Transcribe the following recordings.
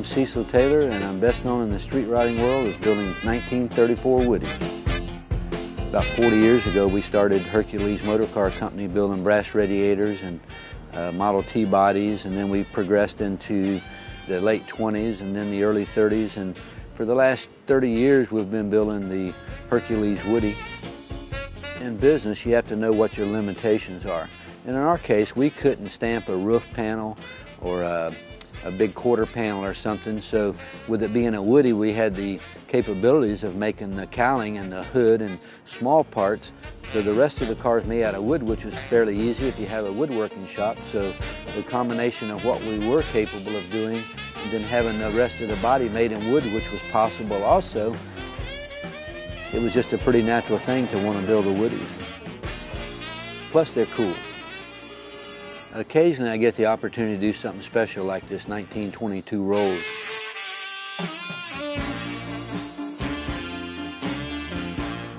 Cecil Taylor, and I'm best known in the street riding world as building 1934 Woodies. About 40 years ago, we started Hercules Motor Car Company building brass radiators and Model T bodies, and then we progressed into the late 20s and then the early 30s, and for the last 30 years we've been building the Hercules Woody. In business, you have to know what your limitations are. And in our case, we couldn't stamp a roof panel or a big quarter panel or something, so with it being a Woody, we had the capabilities of making the cowling and the hood and small parts. So the rest of the car is made out of wood, which was fairly easy if you have a woodworking shop. So the combination of what we were capable of doing and then having the rest of the body made in wood, which was possible also, it was just a pretty natural thing to want to build the Woodies. Plus, they're cool. Occasionally, I get the opportunity to do something special like this 1922 Rolls.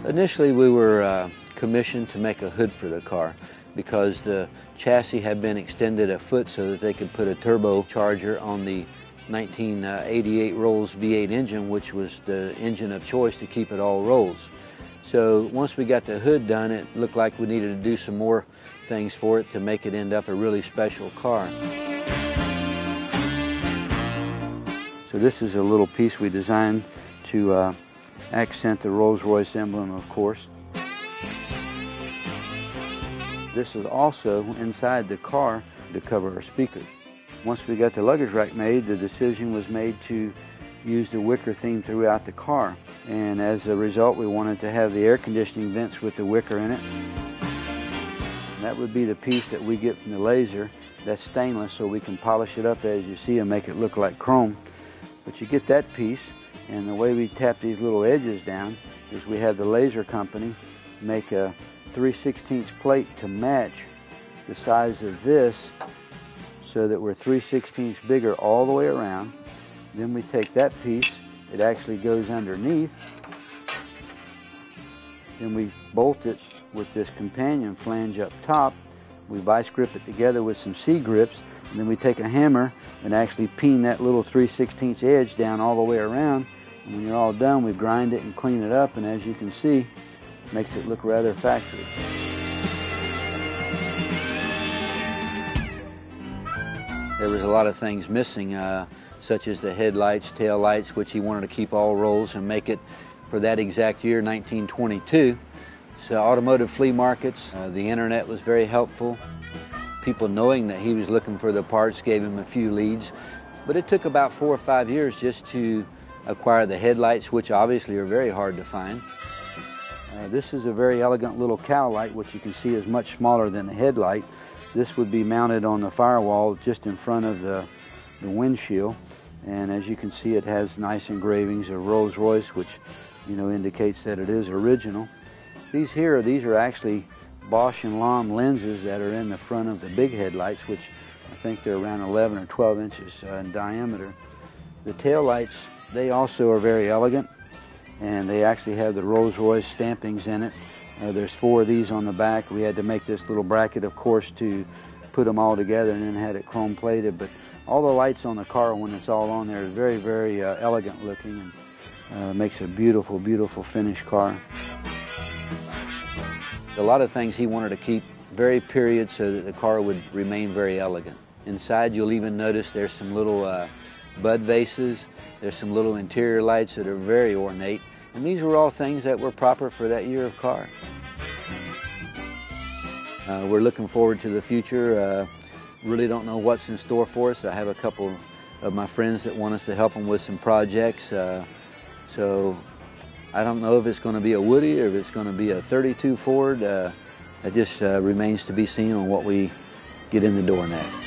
Initially, we were commissioned to make a hood for the car because the chassis had been extended a foot so that they could put a turbocharger on the 1988 Rolls V8 engine, which was the engine of choice to keep it all Rolls. So once we got the hood done, it looked like we needed to do some more things for it to make it end up a really special car. So this is a little piece we designed to accent the Rolls Royce emblem, of course. This is also inside the car to cover our speakers. Once we got the luggage rack made, the decision was made to use the wicker theme throughout the car. And as a result, we wanted to have the air conditioning vents with the wicker in it. And that would be the piece that we get from the laser. That's stainless, so we can polish it up as you see and make it look like chrome. But you get that piece, and the way we tap these little edges down is we have the laser company make a 3/16 plate to match the size of this so that we're 3/16 bigger all the way around. Then we take that piece, it actually goes underneath, then we bolt it with this companion flange up top. We vice grip it together with some C-grips, and then we take a hammer and actually peen that little 3/16 edge down all the way around. And when you're all done, we grind it and clean it up, and as you can see, it makes it look rather factory. There was a lot of things missing, such as the headlights, tail lights, which he wanted to keep all Rolls and make it for that exact year, 1922. So automotive flea markets, the internet was very helpful. People knowing that he was looking for the parts gave him a few leads. But it took about 4 or 5 years just to acquire the headlights, which obviously are very hard to find. This is a very elegant little cowl light, which you can see is much smaller than the headlight. This would be mounted on the firewall just in front of the windshield. And as you can see, it has nice engravings of Rolls Royce, which indicates that it is original. These are actually Bosch and Lamb lenses that are in the front of the big headlights, which I think they're around 11 or 12 inches in diameter. The tail lights, they also are very elegant, and they actually have the Rolls Royce stampings in it. There's 4 of these on the back. We had to make this little bracket, of course, to put them all together, and then had it chrome plated. But all the lights on the car, when it's all on there, is very, very elegant looking, and makes a beautiful, beautiful finished car. A lot of things he wanted to keep very period so that the car would remain very elegant. Inside, you'll even notice there's some little bud vases. There's some little interior lights that are very ornate. And these were all things that were proper for that year of car. We're looking forward to the future. Really don't know what's in store for us. I have a couple of my friends that want us to help them with some projects. So I don't know if it's going to be a Woody or if it's going to be a 32 Ford. It just remains to be seen on what we get in the door next.